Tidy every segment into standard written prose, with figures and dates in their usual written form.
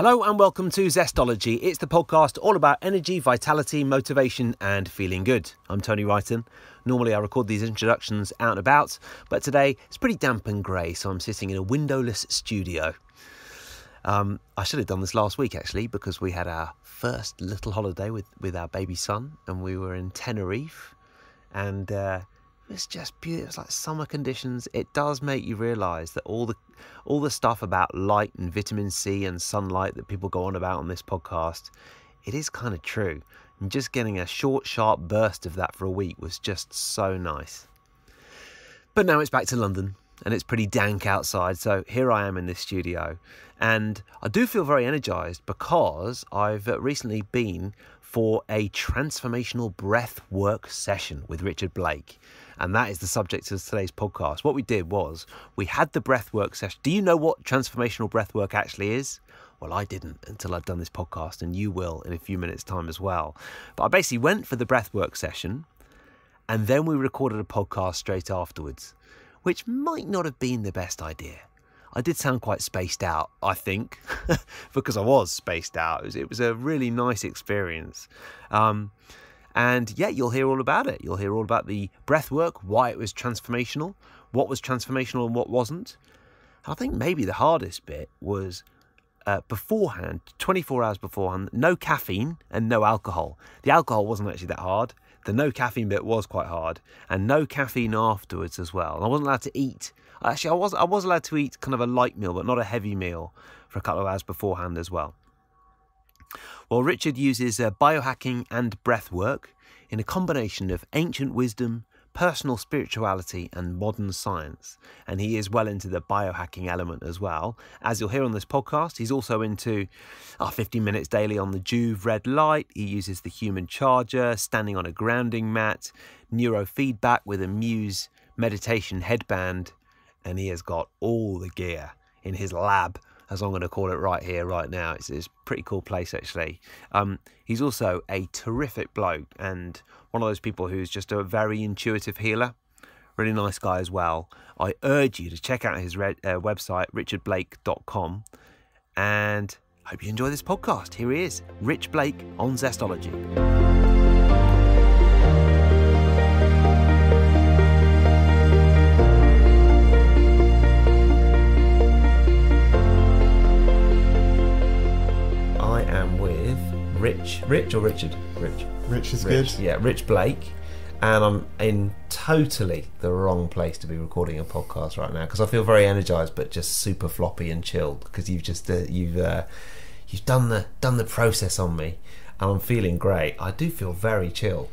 Hello and welcome to Zestology. It's the podcast all about energy, vitality, motivation and feeling good. I'm Tony Wrighton. Normally I record these introductions out and about, but today it's pretty damp and grey, so I'm sitting in a windowless studio. I should have done this last week actually, because we had our first little holiday with our baby son and we were in Tenerife, and it was just beautiful. It was like summer conditions. It does make you realise that all the stuff about light and vitamin C and sunlight that people go on about on this podcast, it is kind of true. And just getting a short, sharp burst of that for a week was just so nice. But now it's back to London and it's pretty dank outside, so here I am in this studio. And I do feel very energised because I've recently been for a transformational breathwork session with Richard Blake. And that is the subject of today's podcast. What we did was we had the breathwork session. Do you know what transformational breathwork actually is? Well, I didn't until I'd done this podcast, and you will in a few minutes' time as well. But I basically went for the breathwork session, and then we recorded a podcast straight afterwards, which might not have been the best idea. I did sound quite spaced out, I think, because I was spaced out. It was a really nice experience. And yeah, you'll hear all about it. You'll hear all about the breathwork, why it was transformational, what was transformational and what wasn't. I think maybe the hardest bit was beforehand, 24 hours beforehand, no caffeine and no alcohol. The alcohol wasn't actually that hard. The no caffeine bit was quite hard, and no caffeine afterwards as well. And I wasn't allowed to eat. Actually, I was allowed to eat kind of a light meal, but not a heavy meal for a couple of hours beforehand as well. Well, Richard uses biohacking and breathwork in a combination of ancient wisdom, personal spirituality and modern science. And he is well into the biohacking element as well. As you'll hear on this podcast, he's also into 15 minutes daily on the Juve red light. He uses the human charger, standing on a grounding mat, neurofeedback with a Muse meditation headband. And he has got all the gear in his lab, as I'm going to call it right here, right now. It's a pretty cool place, actually. He's also a terrific bloke and one of those people who's just a very intuitive healer. Really nice guy as well. I urge you to check out his website, richardblake.com. And I hope you enjoy this podcast. Here he is, Rich Blake on Zestology. Rich or Richard? Rich. Rich is good. Yeah, Rich Blake. And I'm in totally the wrong place to be recording a podcast right now because I feel very energised but just super floppy and chilled because you've just you've done the process on me and I'm feeling great. I do feel very chill,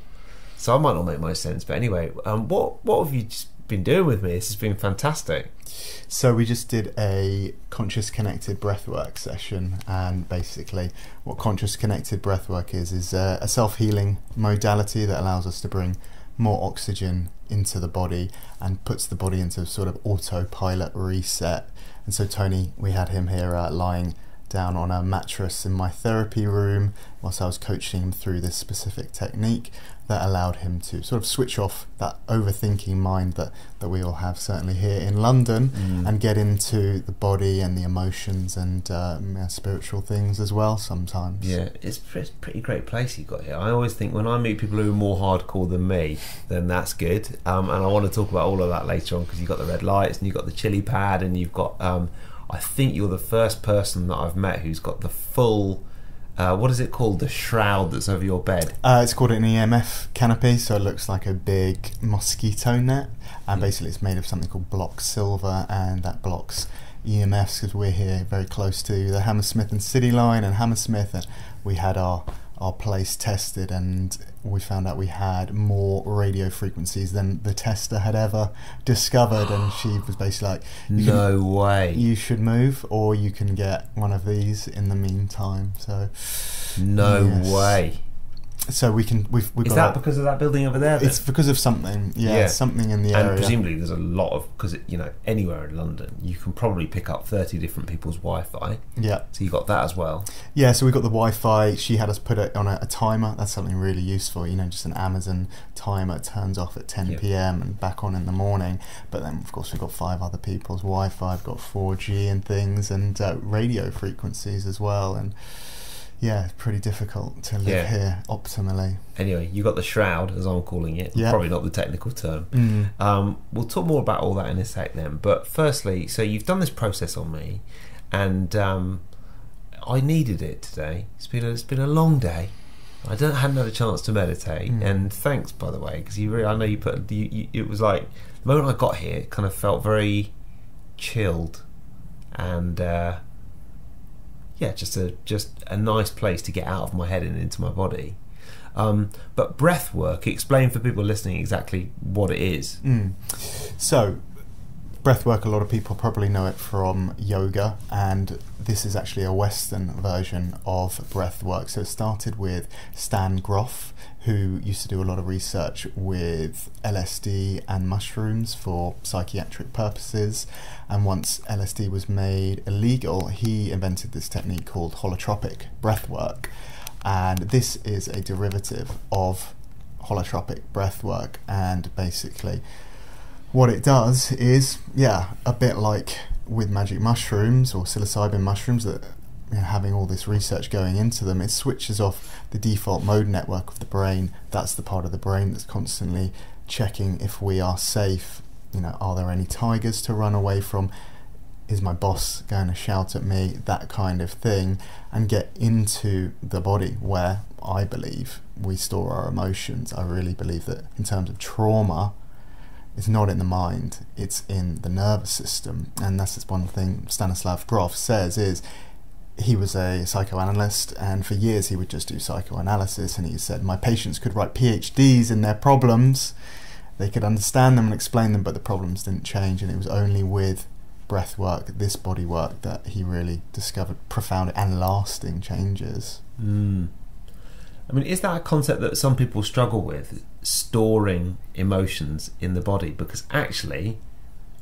so I might not make much sense. But anyway, what have you just been doing with me? This has been fantastic. So we just did a conscious connected breathwork session, and basically what conscious connected breathwork is a self-healing modality that allows us to bring more oxygen into the body and puts the body into sort of autopilot reset. And so Tony, we had him here lying down on a mattress in my therapy room whilst I was coaching him through this specific technique that allowed him to sort of switch off that overthinking mind that we all have, certainly here in London, and get into the body and the emotions and spiritual things as well sometimes. Yeah, it's a pretty great place you've got here. I always think when I meet people who are more hardcore than me, then that's good. And I want to talk about all of that later on because you've got the red lights and you've got the chili pad and you've got... I think you're the first person that I've met who's got the full, what is it called, the shroud that's over your bed? It's called an EMF canopy, so it looks like a big mosquito net, and basically it's made of something called block silver, and that blocks EMFs because we're here very close to the Hammersmith and City line and Hammersmith, and we had our place tested and we found out we had more radio frequencies than the tester had ever discovered, and she was basically like, no way, you should move or you can get one of these in the meantime. So no way. So we've Is got that because of that building over there then? It's because of something, something in the area. And presumably there's a lot of, because anywhere in London you can probably pick up 30 different people's Wi-Fi. Yeah. So you got that as well. Yeah, so we got the Wi-Fi. She had us put it on a timer. That's something really useful, just an Amazon timer. Turns off at 10 p.m. and back on in the morning. But then of course we've got 5 other people's Wi-Fi. I've got 4G and things, and radio frequencies as well, and yeah, it's pretty difficult to live here optimally. Anyway, you got the shroud, as I'm calling it. Yeah. Probably not the technical term. We'll talk more about all that in a sec then. But firstly, so you've done this process on me, and I needed it today. It's been a long day. I hadn't had a chance to meditate, and thanks, by the way, because I know you put. It was like the moment I got here, it kind of felt chilled, and. Just a nice place to get out of my head and into my body. But breath work, explain for people listening exactly what it is. So, breath work, a lot of people probably know it from yoga, and this is actually a Western version of breath work. So it started with Stan Grof, who used to do a lot of research with LSD and mushrooms for psychiatric purposes. And once LSD was made illegal, he invented this technique called holotropic breath work. And this is a derivative of holotropic breath work. And basically what it does is, a bit like with magic mushrooms or psilocybin mushrooms that having all this research going into them, it switches off the default mode network of the brain. That's the part of the brain that's constantly checking if we are safe. Are there any tigers to run away from? Is my boss going to shout at me? That kind of thing. And get into the body where I believe we store our emotions. I really believe that in terms of trauma, it's not in the mind, it's in the nervous system. And that's just one thing Stanislav Grof says is, he was a psychoanalyst, and for years he would just do psychoanalysis, and he said my patients could write PhDs in their problems, they could understand them and explain them, but the problems didn't change. And it was only with breath work, this body work, that he really discovered profound and lasting changes. I mean, is that a concept that some people struggle with, storing emotions in the body? Because actually,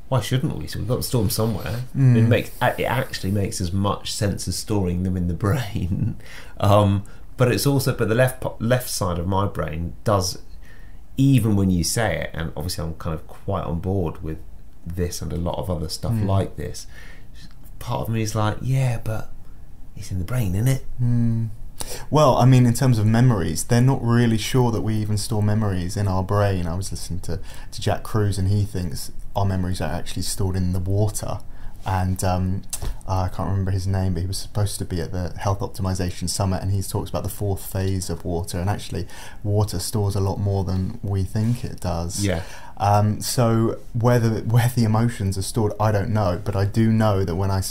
why shouldn't we? So we've got to store them somewhere. It actually makes as much sense as storing them in the brain. But it's also, but the left side of my brain does, even when you say it, and obviously I'm kind of quite on board with this and a lot of other stuff like this, part of me is like, but it's in the brain, isn't it? Well, I mean, in terms of memories, they're not really sure that we even store memories in our brain. I was listening to Jack Kruse, and he thinks our memories are actually stored in the water. And I can't remember his name, but he was supposed to be at the Health Optimization Summit, and he talks about the 4th phase of water, and actually water stores a lot more than we think it does. So where the emotions are stored, I don't know, but I do know that when I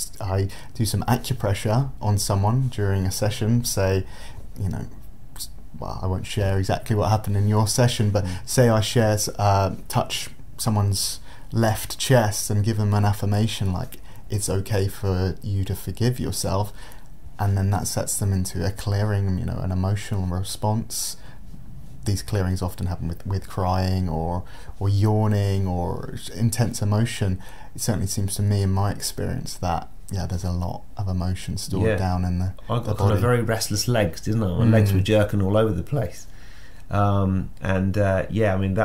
do some acupressure on someone during a session, say, well, I won't share exactly what happened in your session, but say I touch someone's left chest and give them an affirmation like, it's okay for you to forgive yourself, and then that sets them into a clearing, an emotional response. These clearings often happen with crying or yawning or intense emotion. It certainly seems to me, in my experience, that there's a lot of emotion stored down in the I got body. kind of very restless legs, didn't I? My legs were jerking all over the place, I mean that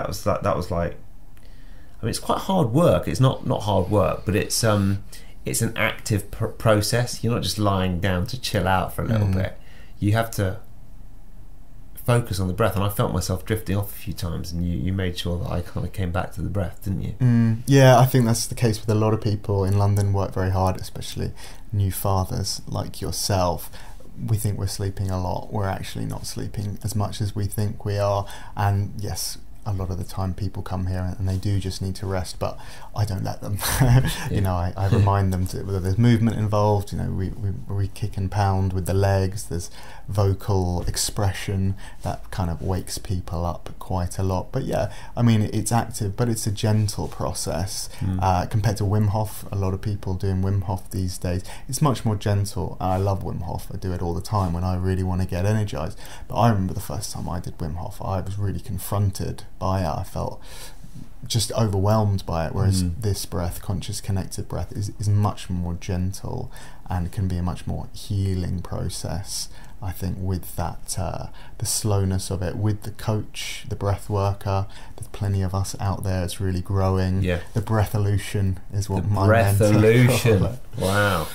was like, I mean, it's quite hard work. It's not hard work, but it's an active process. You're not just lying down to chill out for a little bit. You have to focus on the breath, and I felt myself drifting off a few times, and you made sure that I kind of came back to the breath, didn't you? Yeah, I think that's the case with a lot of people in London. Work very hard, especially new fathers like yourself. We think we're sleeping a lot. We're actually not sleeping as much as we think we are. And yes, a lot of the time people come here and they do just need to rest, but I don't let them. You know, I remind them that there's movement involved. You know, we kick and pound with the legs. There's vocal expression that kind of wakes people up quite a lot. But yeah, I mean, it's active, but it's a gentle process compared to Wim Hof. A lot of people doing Wim Hof these days, it's much more gentle. I love Wim Hof. I do it all the time when I really want to get energized. But I remember the first time I did Wim Hof, I was really confronted by it. I felt just overwhelmed by it, whereas this breath, conscious connected breath, is much more gentle and can be a much more healing process, I think, with that the slowness of it, with the coach, the breath worker. There's plenty of us out there. It's really growing. The breatholution is what my breatholution call it. Wow.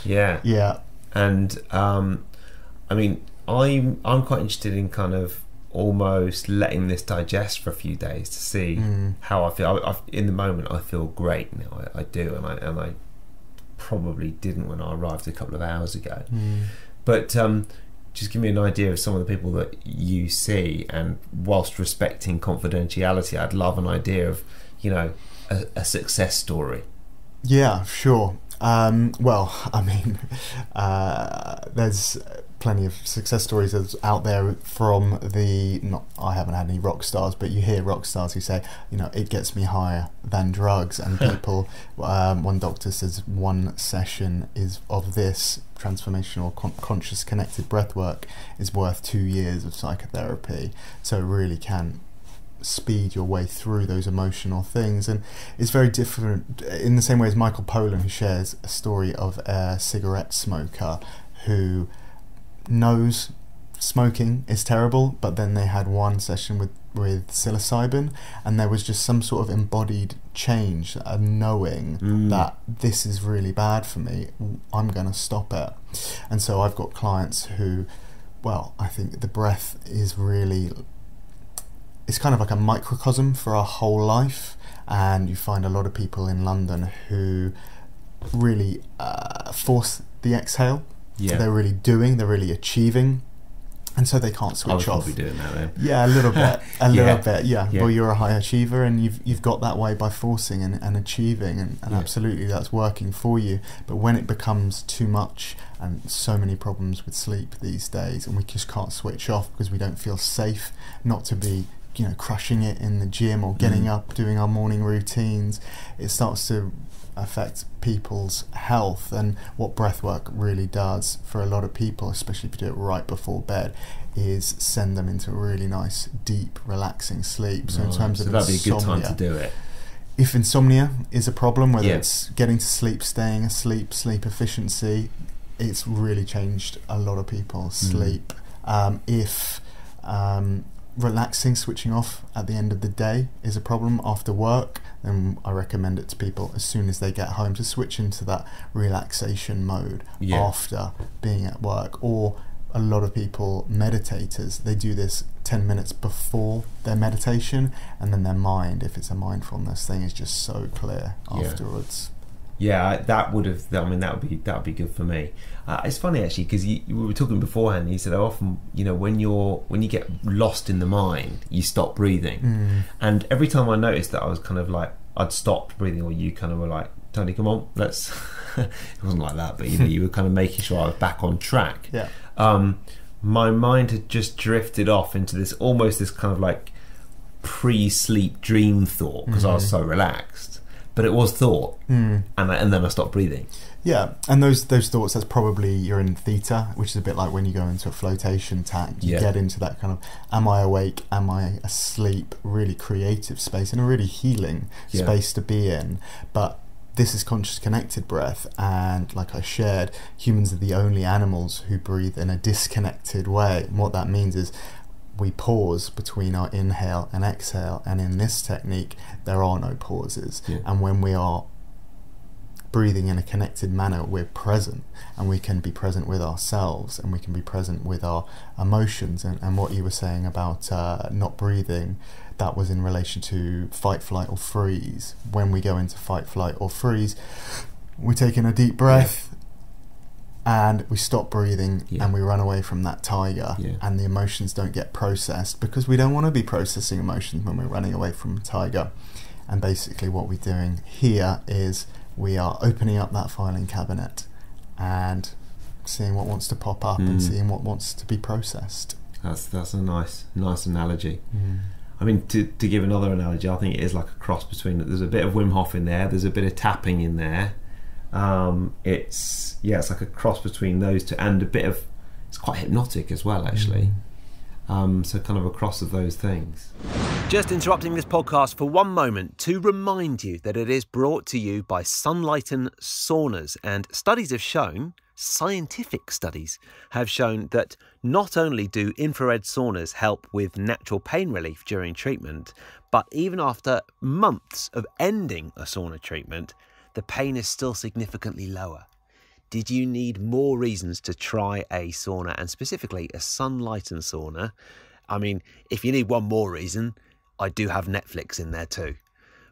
Yeah. And I mean, I'm quite interested in kind of almost letting this digest for a few days to see how I feel. In the moment, I feel great now. I do, and I probably didn't when I arrived a couple of hours ago. But just give me an idea of some of the people that you see, and whilst respecting confidentiality, I'd love an idea of, you know, a success story. Yeah, sure. Well, I mean, there's plenty of success stories out there from I haven't had any rock stars, but you hear rock stars who say, you know, it gets me higher than drugs. And people, one doctor says one session of this transformational conscious connected breathwork is worth 2 years of psychotherapy. So it really can speed your way through those emotional things, and it's very different in the same way as Michael Pollan, who shares a story of a cigarette smoker who knows smoking is terrible, but then they had one session with psilocybin, and there was just some sort of embodied change, a knowing that this is really bad for me, I'm going to stop it. And so I've got clients who, well, I think the breath is really, it's kind of like a microcosm for our whole life. And you find a lot of people in London who really force the exhale. They're really doing, they're really achieving, and so they can't switch off. Probably doing that then. Yeah, a little bit, little bit. Yeah. Well, you're a high achiever, and you've got that way by forcing and achieving, and absolutely that's working for you. But when it becomes too much, and so many problems with sleep these days, and we just can't switch off because we don't feel safe not to be, you know, crushing it in the gym or getting up, doing our morning routines, it starts to affect people's health. And what breathwork really does for a lot of people, especially if you do it right before bed, is send them into a really nice, deep, relaxing sleep. So in terms of that'd insomnia, be a good time to do it. If insomnia is a problem, whether it's getting to sleep, staying asleep, sleep efficiency, it's really changed a lot of people's sleep. If relaxing, switching off at the end of the day is a problem after work, then I recommend it to people as soon as they get home to switch into that relaxation mode after being at work. Or a lot of people, meditators, they do this 10 minutes before their meditation, and then their mind, if it's a mindfulness thing, is just so clear afterwards. That would be good for me. It's funny actually, because we were talking beforehand. You said often, you know, when you get lost in the mind, you stop breathing. And every time I noticed that, I was kind of like, I'd stopped breathing, or you kind of were like, Tony, come on, let's. It wasn't like that, but you know, you were kind of making sure I was back on track. My mind had just drifted off into this kind of like pre-sleep dream thought, because I was so relaxed. But it was thought, and then I stopped breathing. Yeah, and those thoughts, that's probably you're in theta, which is a bit like when you go into a flotation tank. You get into that kind of, am I awake, am I asleep, really creative space, and a really healing space to be in. But this is conscious connected breath, and like I shared, humans are the only animals who breathe in a disconnected way. And what that means is we pause between our inhale and exhale, and in this technique there are no pauses. And when we are breathing in a connected manner, we're present, and we can be present with ourselves, and we can be present with our emotions. And what you were saying about not breathing, that was in relation to fight, flight or freeze. When we go into fight, flight or freeze, we take in a deep breath, and we stop breathing and we run away from that tiger, and the emotions don't get processed because we don't want to be processing emotions when we're running away from a tiger. And basically what we're doing here is we are opening up that filing cabinet and seeing what wants to pop up and seeing what wants to be processed. That's a nice analogy. I mean, to give another analogy, I think it is like a cross between, there's a bit of Wim Hof in there, there's a bit of tapping in there. It's like a cross between those two, and a bit of, it's quite hypnotic as well, actually. So kind of a cross of those things. Just interrupting this podcast for one moment to remind you that it is brought to you by Sunlighten Saunas, and studies have shown, scientific studies have shown, that not only do infrared saunas help with natural pain relief during treatment, but even after months of ending a sauna treatment, the pain is still significantly lower. Did you need more reasons to try a sauna, and specifically a Sunlighten sauna? I mean, if you need one more reason, I do have Netflix in there too.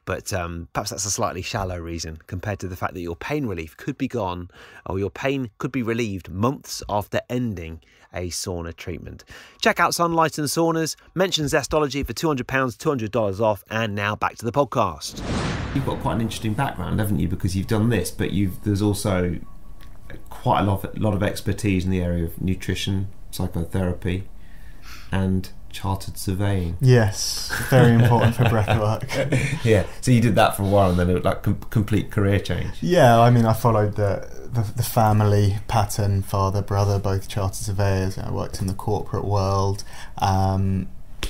But perhaps that's a slightly shallow reason compared to the fact that your pain relief could be gone, or your pain could be relieved months after ending a sauna treatment. Check out Sunlighten Saunas, mention Zestology for £200, $200 off, and now back to the podcast. You've got quite an interesting background, haven't you? Because you've done this, but there's also quite a lot of expertise in the area of nutrition, psychotherapy, and chartered surveying. Yes, very important for breathwork. Yeah, so you did that for a while, and then it was like complete career change. Yeah, I mean, I followed the family pattern. Father, brother, both chartered surveyors. I worked in the corporate world, and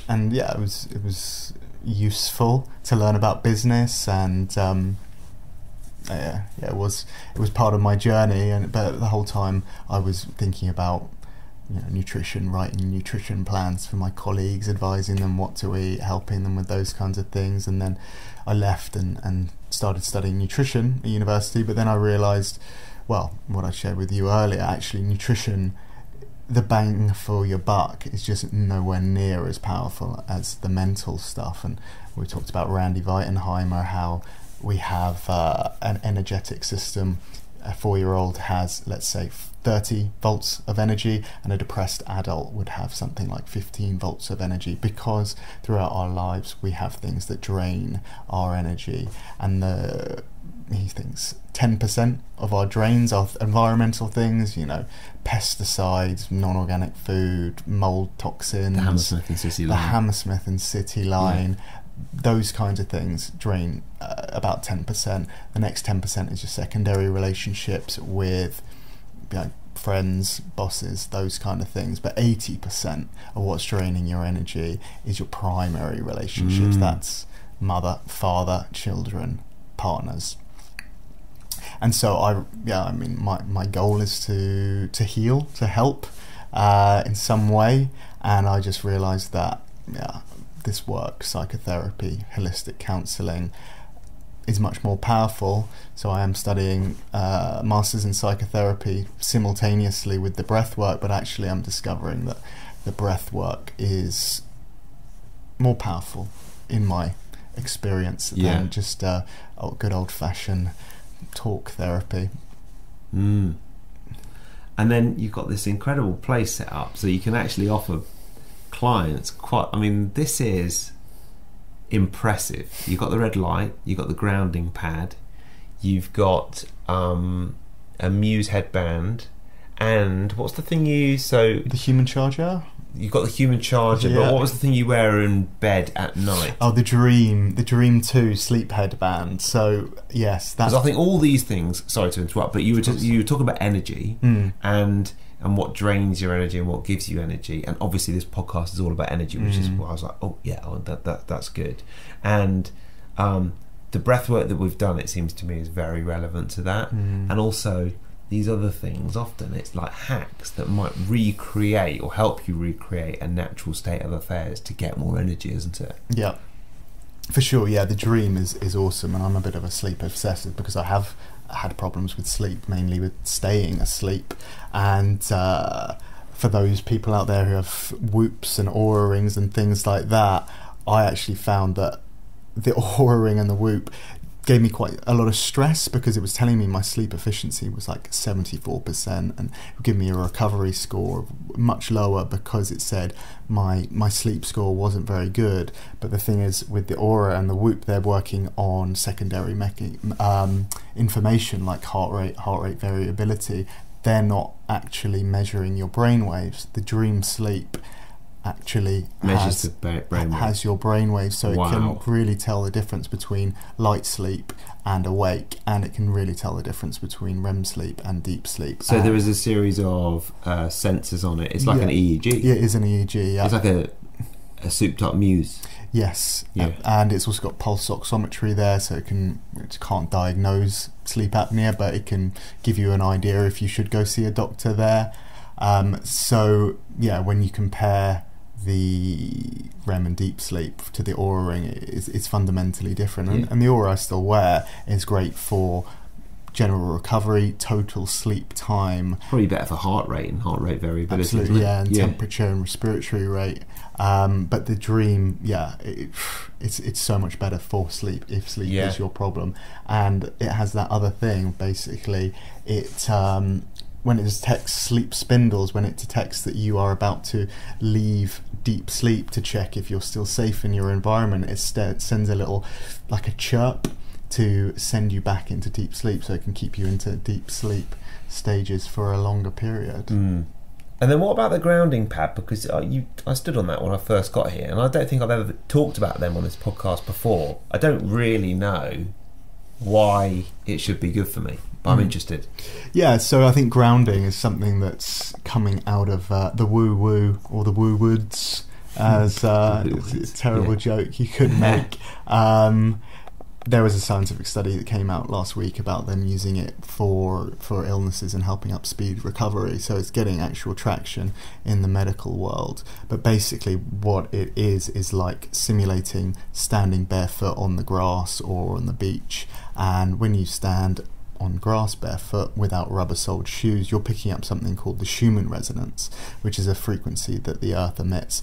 yeah, it was useful to learn about business, and it was part of my journey. But the whole time I was thinking about nutrition, writing nutrition plans for my colleagues, advising them what to eat, helping them with those kinds of things. And then I left and started studying nutrition at university. But then I realised, well, what I shared with you earlier, actually nutrition, the bang for your buck is just nowhere near as powerful as the mental stuff. And we talked about Randy Weitenheimer, how we have an energetic system. A 4-year-old has, let's say, 30 volts of energy, and a depressed adult would have something like 15 volts of energy, because throughout our lives we have things that drain our energy. And he thinks 10% of our drains are environmental things, pesticides, non-organic food, mold toxins, the Hammersmith and City Line. Those kinds of things drain about 10%. The next 10% is your secondary relationships with friends, bosses, those kind of things. But 80% of what's draining your energy is your primary relationships. That's mother, father, children, partners. And so my goal is to heal, to help in some way. And I just realized that this work, psychotherapy, holistic counselling, is much more powerful. So I am studying masters in psychotherapy simultaneously with the breath work, but actually I'm discovering that the breath work is more powerful in my experience than just good old-fashioned talk therapy. And then you've got this incredible place set up, so you can actually offer clients this is impressive. You've got the red light, you've got the grounding pad, you've got a Muse headband, and what's the thing the human charger? You've got the human charger, but what was the thing you wear in bed at night? Oh, the Dream 2 sleep headband. So yes, that's. Because I think all these things. Sorry to interrupt, but you were talking about energy and what drains your energy and what gives you energy. And obviously, this podcast is all about energy, which is why I was like, that's good. And the breath work that we've done, it seems to me, is very relevant to that. And also, these other things, often it's like hacks that might recreate or help you recreate a natural state of affairs to get more energy, isn't it? Yeah, for sure. Yeah, the Dream is awesome, and I'm a bit of a sleep obsessive because I have had problems with sleep, mainly with staying asleep. And for those people out there who have whoops and aura rings and things like that, I actually found that the aura ring and the whoop gave me quite a lot of stress because it was telling me my sleep efficiency was like 74%, and it would give me a recovery score much lower because it said my sleep score wasn't very good. But the thing is, with the Aura and the Whoop, they're working on secondary information like heart rate variability. They're not actually measuring your brain waves. The dream sleep actually measures the brain has your brain waves, so Wow. it can really tell the difference between light sleep and awake, and it can really tell the difference between REM sleep and deep sleep. So there is a series of sensors on it. It's like an EEG. Yeah, it is an EEG. Yeah. It's like a souped up muse. Yes, Yeah. And it's also got pulse oximetry there, so it can't diagnose sleep apnea, but it can give you an idea if you should go see a doctor there. So yeah, when you compare the REM and deep sleep to the Aura Ring, it's fundamentally different. Yeah. And the Aura I still wear is great for general recovery, total sleep time. Probably better for heart rate and heart rate variability. Absolutely, isn't it? yeah, and temperature and respiratory rate. But the Dream, it's so much better for sleep if sleep is your problem. And it has that other thing, basically, when it detects sleep spindles, when it detects that you are about to leave deep sleep to check if you're still safe in your environment, it sends a little, like a chirp, to send you back into deep sleep, so it can keep you into deep sleep stages for a longer period. And then what about the grounding pad? Because I stood on that when I first got here, and I don't think I've ever talked about them on this podcast before. I don't really know why it should be good for me, but I'm interested. Yeah, so I think grounding is something that's coming out of the woo-woo, or the woo-woods, as it's a terrible joke you could make. There was a scientific study that came out last week about them using it for illnesses and helping up speed recovery, so it's getting actual traction in the medical world. But basically what it is like simulating standing barefoot on the grass or on the beach, and when you stand on grass barefoot without rubber-soled shoes, you're picking up something called the Schumann Resonance, which is a frequency that the earth emits.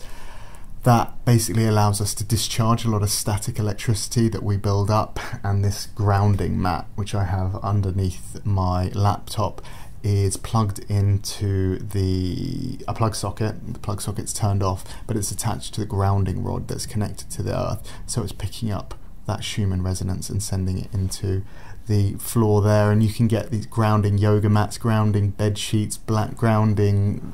That basically allows us to discharge a lot of static electricity that we build up, and this grounding mat, which I have underneath my laptop, is plugged into a plug socket. The plug socket's turned off, but it's attached to the grounding rod that's connected to the earth, so it's picking up that Schumann resonance and sending it into the floor there. And you can get these grounding yoga mats, grounding bed sheets, black grounding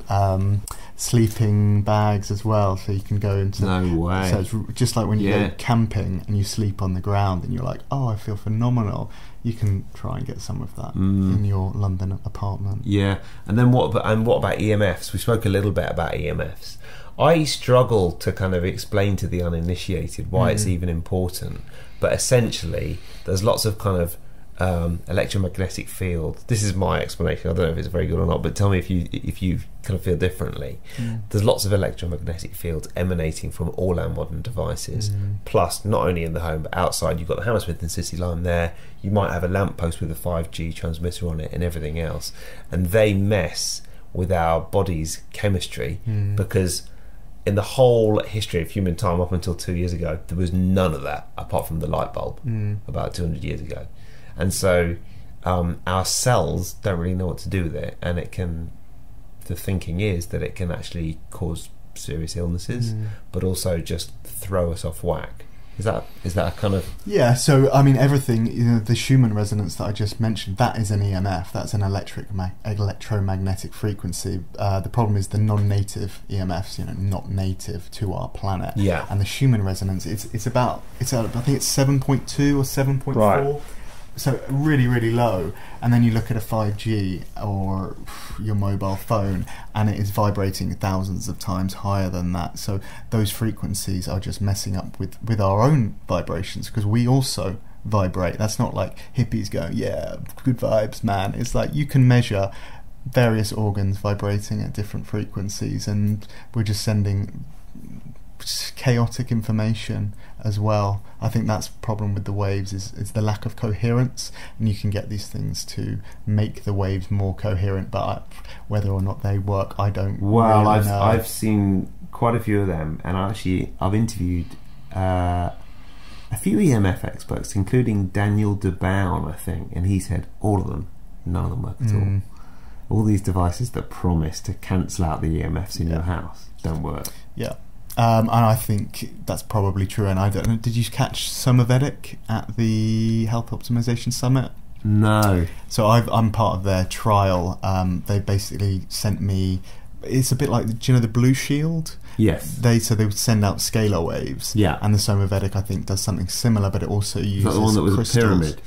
sleeping bags as well, so you can go into... No way. So it's just like when you go camping and you sleep on the ground and you're like, oh, I feel phenomenal. You can try and get some of that in your London apartment. Yeah. And then what about EMFs? We spoke a little bit about EMFs. I struggle to kind of explain to the uninitiated why it's even important, but essentially there's lots of kind of electromagnetic field. This is my explanation. I don't know if it's very good or not, but tell me if you kind of feel differently. There's lots of electromagnetic fields emanating from all our modern devices. Plus, not only in the home but outside, you've got the Hammersmith and City line there. You might have a lamppost with a 5G transmitter on it and everything else, and they mess with our body's chemistry because in the whole history of human time up until 2 years ago, there was none of that apart from the light bulb about 200 years ago. And so our cells don't really know what to do with it, and the thinking is that it can actually cause serious illnesses, but also just throw us off whack. Is that a kind of... Yeah, so I mean everything, the Schumann resonance that I just mentioned, that is an EMF, that's an electromagnetic frequency. The problem is the non-native EMFs, not native to our planet. Yeah. And the Schumann resonance, I think it's 7.2 or 7.4. Right. So really, really low. And then you look at a 5G or your mobile phone, and it is vibrating thousands of times higher than that. So those frequencies are just messing up with our own vibrations, because we also vibrate. That's not like hippies go, yeah, good vibes, man. It's like you can measure various organs vibrating at different frequencies, and we're just sending chaotic information as well. I think that's the problem with the waves is the lack of coherence, and you can get these things to make the waves more coherent, but whether or not they work, I don't really know. I've seen quite a few of them, and I've interviewed a few EMF experts, including Daniel DeBown, I think, and he said all of them, none of them work at all. All these devices that promise to cancel out the EMFs in your house don't work. Yeah. And I think that's probably true. And I don't know, did you catch Somavedic at the Health Optimization Summit? No. So I'm part of their trial. They basically sent me, it's a bit like, do you know the Blue Shield? Yes. They would send out scalar waves. Yeah. And the Somavedic, I think, does something similar, but it also uses the one that was crystals. a pyramid?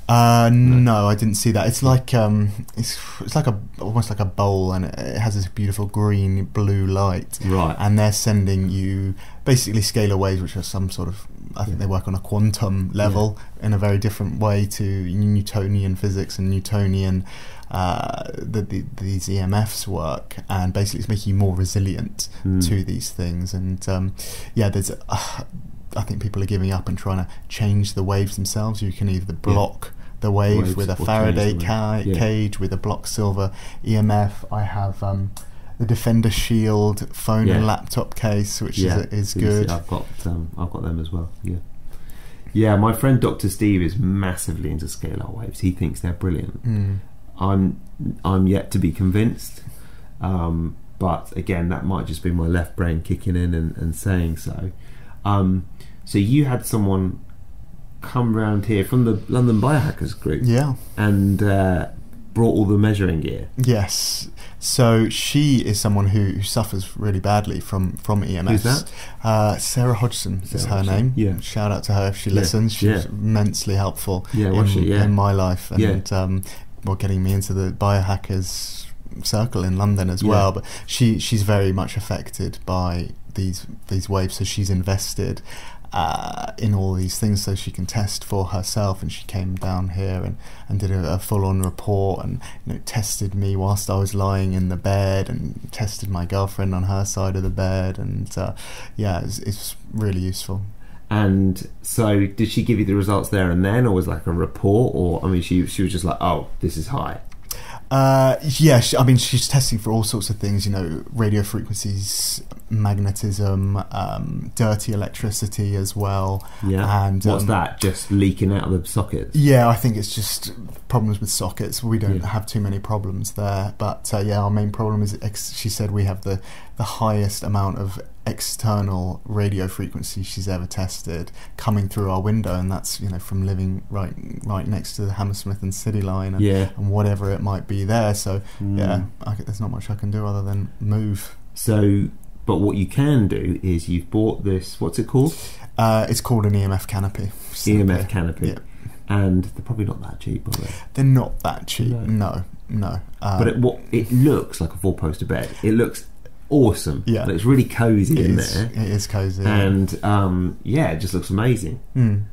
No, I didn't see that. It's like it's like almost like a bowl, and it has this beautiful green blue light. Right. And they're sending you basically scalar waves, which are some sort of, I think they work on a quantum level in a very different way to Newtonian physics and Newtonian these EMFs work, and basically it's making you more resilient to these things. And there's I think people are giving up and trying to change the waves themselves. You can either block the waves with a Faraday cage, with a block silver EMF. I have the Defender Shield phone and laptop case, which is good. I've got them as well. Yeah, my friend Dr. Steve is massively into scalar waves. He thinks they're brilliant. I'm yet to be convinced, but again, that might just be my left brain kicking in and saying so. So you had someone come round here from the London Biohackers group, and brought all the measuring gear. Yes. So she is someone who suffers really badly from EMS. Who's that? Sarah Hodgson is her name. Yeah. Shout out to her if she listens. She was immensely helpful in my life, and getting me into the biohackers circle in London as well. But she's very much affected by these waves, so she's invested in all these things so she can test for herself. And she came down here and did a full-on report, and tested me whilst I was lying in the bed, and tested my girlfriend on her side of the bed, and it's really useful. And so did she give you the results there and then, or was it like a report, or I mean she was just like, oh, this is high? She's testing for all sorts of things, radio frequencies, magnetism, dirty electricity as well. And what's that? Just leaking out of the sockets? Yeah, I think it's just problems with sockets. We don't have too many problems there, but our main problem is, she said, we have the highest amount of external radio frequency she's ever tested coming through our window, and that's from living right next to the Hammersmith and City line, and whatever it might be there. So there's not much I can do other than move. So, but what you can do is you've bought this. What's it called? It's called an EMF canopy. EMF canopy. Yeah. And they're probably not that cheap, are they? They're not that cheap. No. But it looks like a four-poster bed. It looks awesome. Yeah, but it's really cozy in there. It is cozy, and it just looks amazing.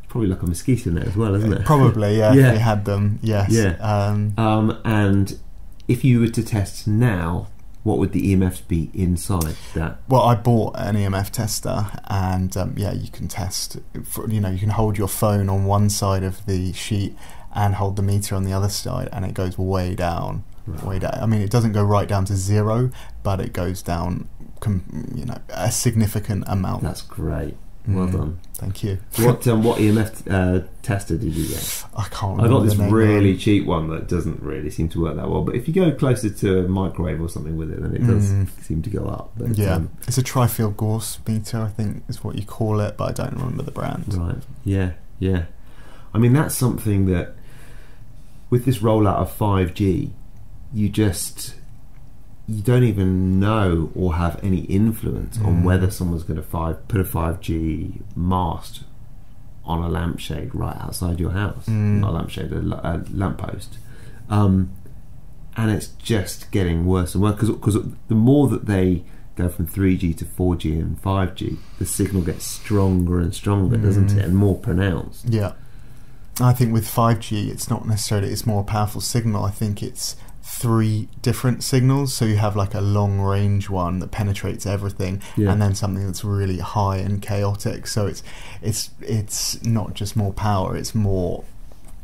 Probably like a mosquito in there as well, isn't it? Probably, yeah. If we had them, yes. Yeah. And if you were to test now, what would the EMFs be inside that? Well, I bought an Emf Tester, and you can test. You can hold your phone on one side of the sheet and hold the meter on the other side, and it goes way down. Way down. I mean, it doesn't go right down to zero, but it goes down, a significant amount. That's great. Well done. Thank you. What EMF tester did you get? I can't remember. I got this really cheap one that doesn't really seem to work that well. But if you go closer to a microwave or something with it, then it does seem to go up. But, it's a Trifield Gauss meter, I think is what you call it, but I don't remember the brand. Right. Yeah. I mean, that's something that with this rollout of 5G, you don't even know or have any influence on whether someone's going to put a 5G mast on a lampshade right outside your house. Not a lampshade, a lamppost. And it's just getting worse and worse, because the more that they go from 3G to 4G and 5G, the signal gets stronger and stronger, doesn't it, and more pronounced. Yeah. I think with 5G, it's not necessarily it's more powerful signal. I think it's 3 different signals, so you have like a long range one that penetrates everything, and then something that's really high and chaotic. So it's not just more power, it's more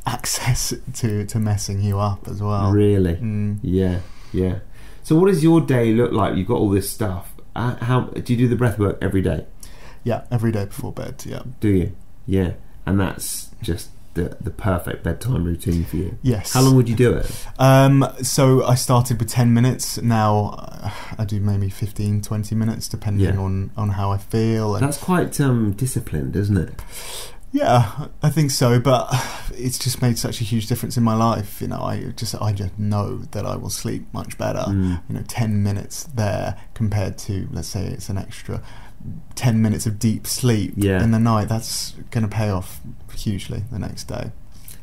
access to messing you up as well. Really? Yeah. So what does your day look like? You've got all this stuff. How do you do the breath work every day? Yeah, every day before bed. Yeah. Do you? Yeah, and that's just the perfect bedtime routine for you. Yes. How long would you do it? So I started with 10 minutes. Now I do maybe 15, 20 minutes, depending on how I feel. And that's quite disciplined, isn't it? Yeah, I think so, but it's just made such a huge difference in my life. I just know that I will sleep much better. 10 minutes there compared to, let's say, it's an extra 10 minutes of deep sleep in the night. That's going to pay off hugely the next day.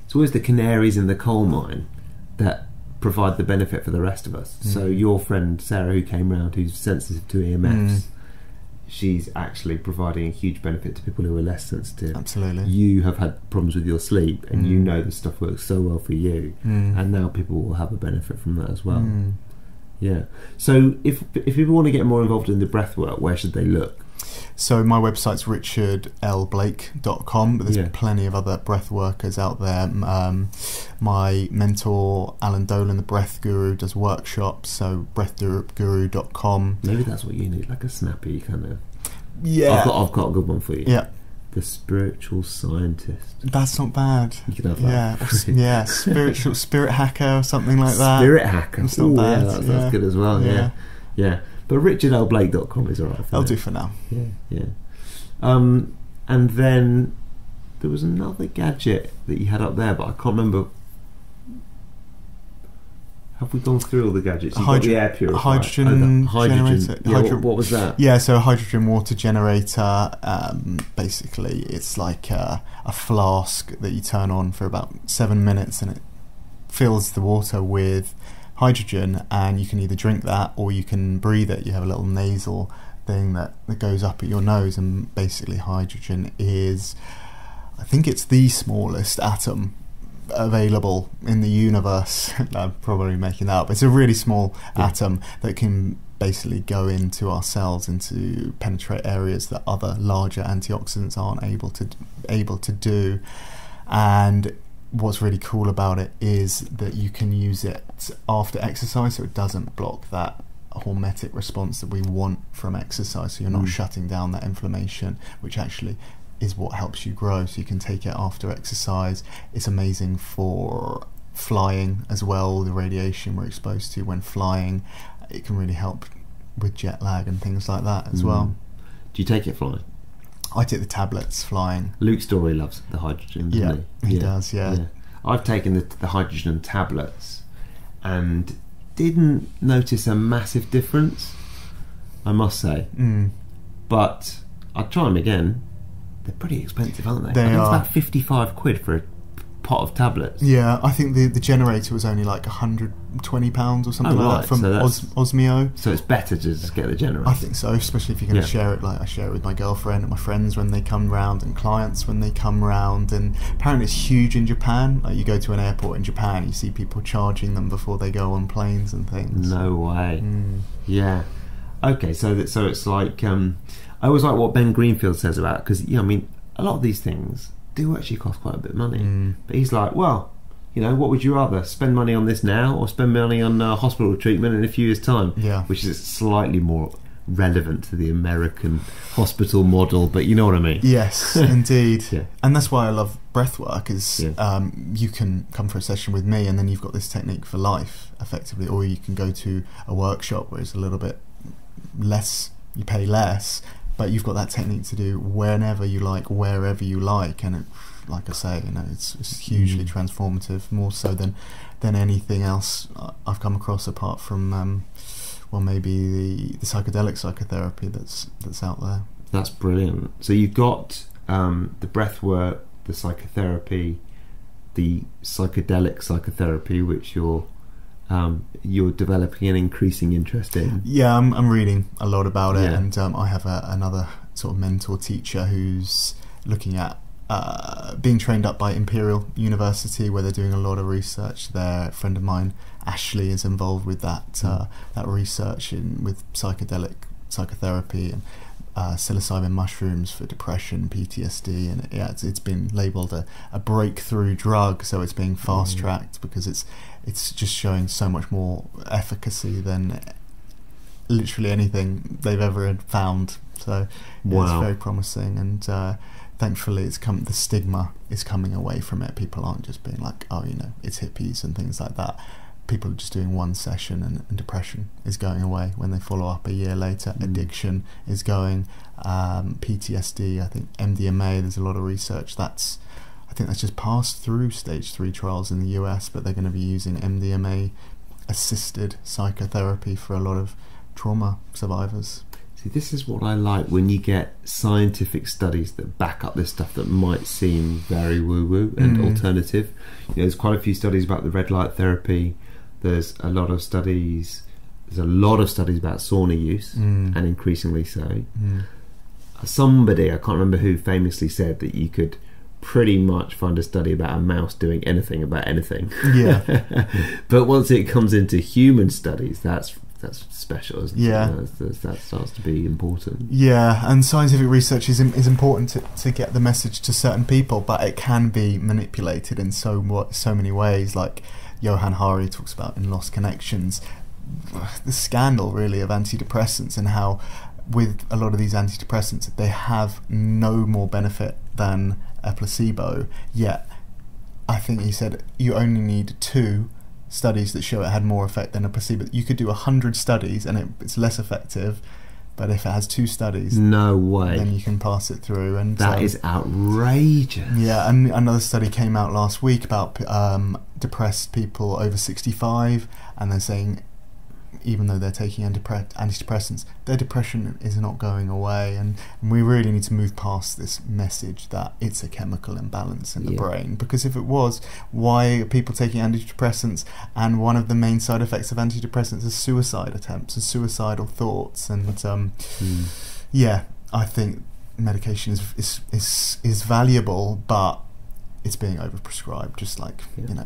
It's always the canaries in the coal mine that provide the benefit for the rest of us. So your friend Sarah, who came round, who's sensitive to EMFs, she's actually providing a huge benefit to people who are less sensitive. Absolutely. You have had problems with your sleep, and you know the stuff works so well for you, and now people will have a benefit from that as well. Yeah. So if people want to get more involved in the breathwork, where should they look? So my website's richardlblake.com, but there's plenty of other breath workers out there. My mentor Alan Dolan, the breath guru, does workshops, so breathguru.com. Maybe that's what you need, like a snappy kind of. Yeah, I've got a good one for you. Yeah, the spiritual scientist. That's not bad. You could have that. Yeah, spirit hacker or something like that. Spirit hacker. That's not bad. Yeah, that's good as well. Yeah. But richardlblake.com is alright. I'll do for now. Yeah. And then there was another gadget that you had up there, but I can't remember. Have we gone through all the gadgets? You've got the air purifier. Hydrogen generator. Yeah, what was that? Yeah, so a hydrogen water generator. Basically, it's like a flask that you turn on for about 7 minutes, and it fills the water with hydrogen, and you can either drink that or you can breathe it. You have a little nasal thing that goes up at your nose, and basically hydrogen is, I think it's the smallest atom available in the universe. I'm probably making that up. It's a really small atom that can basically go into our cells and to penetrate areas that other larger antioxidants aren't able to do. And what's really cool about it is that you can use it after exercise, so it doesn't block that hormetic response that we want from exercise, so you're not shutting down that inflammation, which actually is what helps you grow. So you can take it after exercise. It's amazing for flying as well. The radiation we're exposed to when flying, it can really help with jet lag and things like that as well. Do you take it flying? I take the tablets flying. Luke Story loves the hydrogen, doesn't he? He does, yeah. I've taken the hydrogen tablets and didn't notice a massive difference, I must say. But I'll try them again. They're pretty expensive, aren't they? They I think are. it's about £55 for a pot of tablets. Yeah, I think the generator was only like £120 or something like that from Osmio. So it's better to just get the generator. I think so, especially if you're going to share it. Like I share it with my girlfriend and my friends when they come round, and clients when they come round. And apparently it's huge in Japan. Like you go to an airport in Japan, you see people charging them before they go on planes and things. No way. Yeah. Okay, so it's like I always like what Ben Greenfield says about it, because a lot of these things do actually cost quite a bit of money. But he's like, well, what would you rather, spend money on this now or spend money on hospital treatment in a few years' time? Yeah, which is slightly more relevant to the American hospital model, but you know what I mean. Yes, indeed. And that's why I love breathwork. Is you can come for a session with me, and then you've got this technique for life, effectively, or you can go to a workshop where it's a little bit less, you pay less, but you've got that technique to do whenever you like, wherever you like, and like I say, it's hugely transformative, more so than anything else I've come across, apart from maybe the psychedelic psychotherapy that's out there. That's brilliant. So you've got the breath work, the psychotherapy, the psychedelic psychotherapy, which you're developing an increasing interest in. Yeah, I'm reading a lot about it, and I have another sort of mentor teacher who's looking at being trained up by Imperial University, where they're doing a lot of research there. A friend of mine, Ashley, is involved with that research with psychedelic psychotherapy and psilocybin mushrooms for depression, PTSD, and it's been labelled a breakthrough drug, so it's being fast tracked because it's just showing so much more efficacy than literally anything they've ever found. So it's very promising, and thankfully the stigma is coming away from it. People aren't just being like, oh, it's hippies and things like that. People are just doing one session and depression is going away when they follow up a year later. Addiction is going, PTSD, I think MDMA, there's a lot of research I think that's just passed through stage 3 trials in the US, but they're going to be using MDMA assisted psychotherapy for a lot of trauma survivors. See, this is what I like when you get scientific studies that back up this stuff that might seem very woo-woo and alternative. There's quite a few studies about the red light therapy. There's a lot of studies about sauna use, and increasingly so. Somebody, I can't remember who, famously said that you could pretty much find a study about a mouse doing anything about anything. Yeah. But once it comes into human studies, that's special, isn't it? That starts to be important. Yeah, and scientific research is important to get the message to certain people, but it can be manipulated in so many ways. Like Johann Hari talks about in Lost Connections, the scandal really of antidepressants, and how with a lot of these antidepressants they have no more benefit than a placebo, yet I think he said you only need 2 studies that show it had more effect than a placebo. You could do 100 studies and it's less effective, but if it has 2 studies, no way, then you can pass it through. And that is outrageous. Yeah, and another study came out last week about depressed people over 65, and they're saying even though they're taking antidepressants, their depression is not going away, and we really need to move past this message that it's a chemical imbalance in the brain, because if it was, why are people taking antidepressants, and one of the main side effects of antidepressants is suicide attempts and suicidal thoughts, and I think medication is valuable, but it's being overprescribed, just like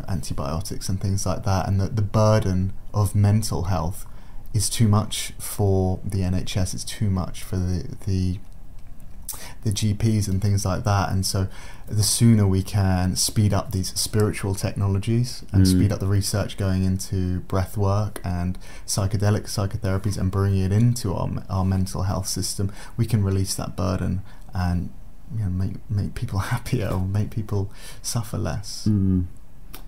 antibiotics and things like that, and the burden of mental health is too much for the NHS, it's too much for the GPs and things like that. And so the sooner we can speed up these spiritual technologies and speed up the research going into breathwork and psychedelic psychotherapies and bringing it into our mental health system, we can release that burden and make people happier or make people suffer less.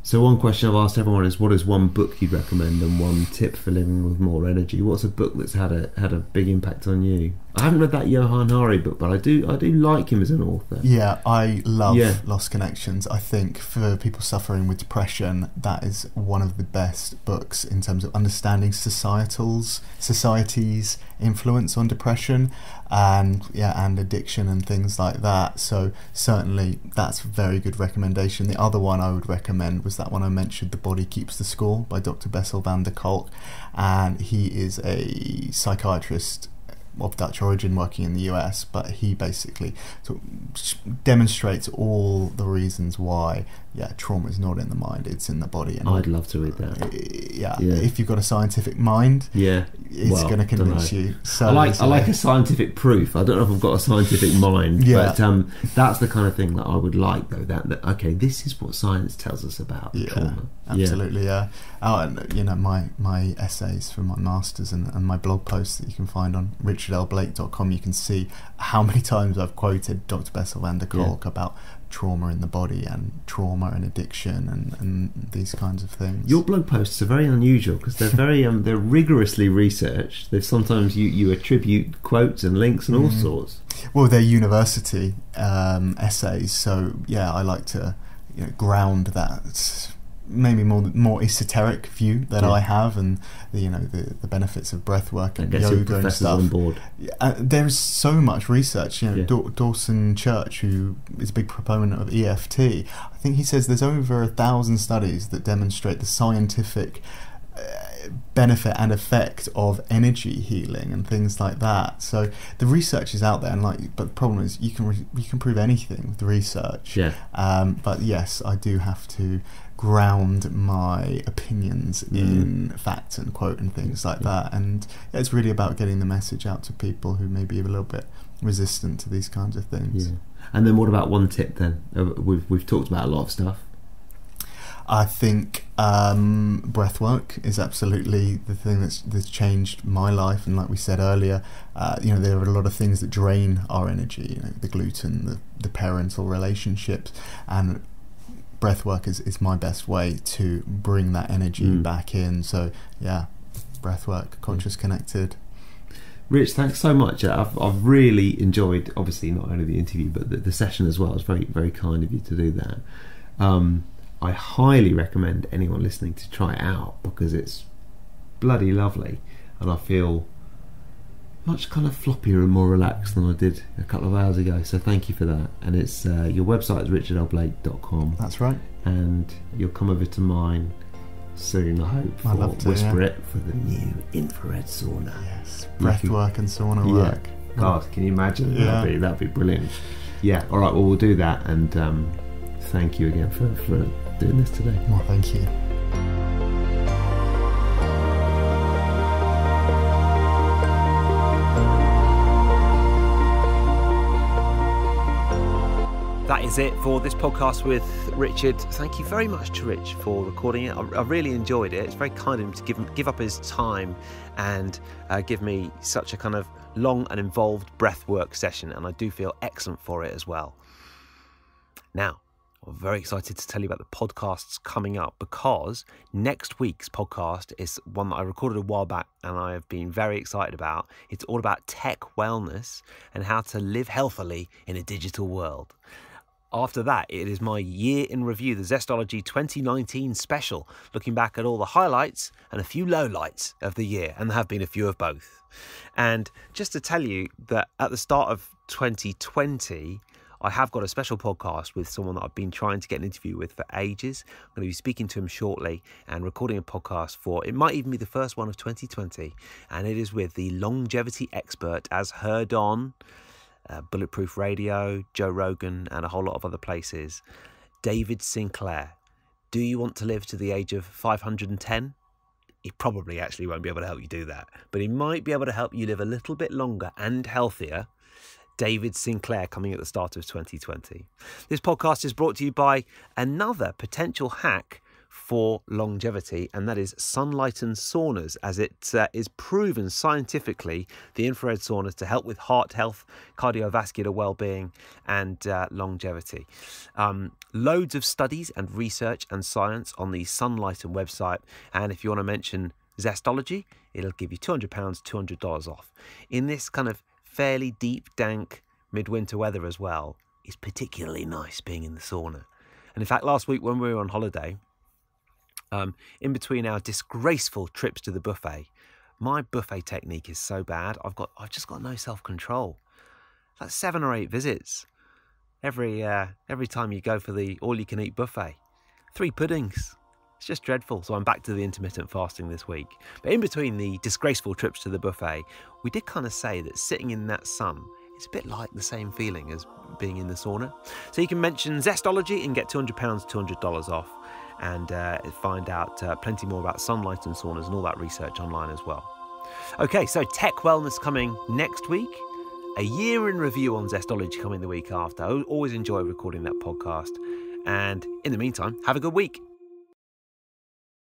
So one question I've asked everyone is, what is one book you'd recommend and one tip for living with more energy? What's a book that's had a big impact on you? I haven't read that Johann Hari book, but I do like him as an author. Yeah, I love Lost Connections. I think for people suffering with depression, that is one of the best books in terms of understanding society's influence on depression and addiction and things like that. So certainly that's a very good recommendation. The other one I would recommend was that one I mentioned, The Body Keeps the Score, by Dr. Bessel van der Kolk, and he is a psychiatrist of Dutch origin working in the US, but he basically demonstrates all the reasons why trauma is not in the mind, it's in the body. And I'd love to read that. If you've got a scientific mind, it's going to convince you. So I like a scientific proof. I don't know if I've got a scientific mind, but that's the kind of thing that I would like, though, that okay, this is what science tells us about trauma. Absolutely, and my essays for my masters and my blog posts that you can find on richardlblake.com, you can see how many times I've quoted Dr. Bessel van der Kolk about trauma in the body and trauma and addiction and these kinds of things. Your blog posts are very unusual because they're very they're rigorously researched. They've sometimes you attribute quotes and links and all sorts. Well, they're university essays, so I like to ground that maybe more esoteric view that I have, and the benefits of breathwork and yoga and stuff. On board. There's so much research. Dawson Church, who is a big proponent of EFT, I think he says there's over 1,000 studies that demonstrate the scientific benefit and effect of energy healing and things like that. So the research is out there, but the problem is you can prove anything with the research. But yes, I do have to ground my opinions in fact and quote and things like that, and it's really about getting the message out to people who may be a little bit resistant to these kinds of things. And then what about one tip then? We've talked about a lot of stuff. I think Breathwork is absolutely the thing that's changed my life, and like we said earlier, there are a lot of things that drain our energy, the gluten, the parental relationships, and breathwork is my best way to bring that energy back in. So yeah, breathwork, conscious connected. Rich, thanks so much. I've really enjoyed, obviously, not only the interview but the session as well. It's very, very kind of you to do that. I highly recommend anyone listening to try it out, because it's bloody lovely, and I feel much kind of floppier and more relaxed than I did a couple of hours ago. So thank you for that. And it's your website is richardlblake.com. That's right. And you'll come over to mine soon, I hope, for Whisper It, for the new infrared sauna. Yes, breathwork and sauna work. God, can you imagine? Yeah. That'd be brilliant. Yeah, all right, well, we'll do that, and thank you again for doing this today. Well, thank you. That is it for this podcast with Richard. Thank you very much to Rich for recording it. I really enjoyed it. It's very kind of him to give up his time and give me such a kind of long and involved breathwork session, and I do feel excellent for it as well. Now, I'm very excited to tell you about the podcasts coming up, because next week's podcast is one that I recorded a while back and I have been very excited about. It's all about tech wellness and how to live healthily in a digital world. After that, it is my year in review, the Zestology 2019 special, looking back at all the highlights and a few lowlights of the year, and there have been a few of both. And just to tell you that at the start of 2020, I have got a special podcast with someone that I've been trying to get an interview with for ages. I'm going to be speaking to him shortly and recording a podcast for, it might even be the first one of 2020, and it is with the longevity expert as heard on Bulletproof Radio, Joe Rogan, and a whole lot of other places, David Sinclair. Do you want to live to the age of 510? He probably actually won't be able to help you do that, but he might be able to help you live a little bit longer and healthier. David Sinclair, coming at the start of 2020. This podcast is brought to you by another potential hack for longevity, and that is sunlight and saunas, as it is proven scientifically, the infrared saunas, to help with heart health, cardiovascular well-being, and longevity. Loads of studies and research and science on the Sunlight and website, and if you want to mention Zestology, it'll give you £200, $200 off. In this kind of fairly deep, dank midwinter weather as well, it's particularly nice being in the sauna. And in fact, last week when we were on holiday, in between our disgraceful trips to the buffet, my buffet technique is so bad, I've just got no self-control. Like 7 or 8 visits every time you go for the all-you-can-eat buffet. 3 puddings. It's just dreadful. So I'm back to the intermittent fasting this week. But in between the disgraceful trips to the buffet, we did kind of say that sitting in that sun, it's a bit like the same feeling as being in the sauna. So you can mention Zestology and get £200, $200 off, and find out plenty more about sunlight and saunas and all that research online as well. Okay, so tech wellness coming next week. A year in review on Zestology coming the week after. I always enjoy recording that podcast. And in the meantime, have a good week.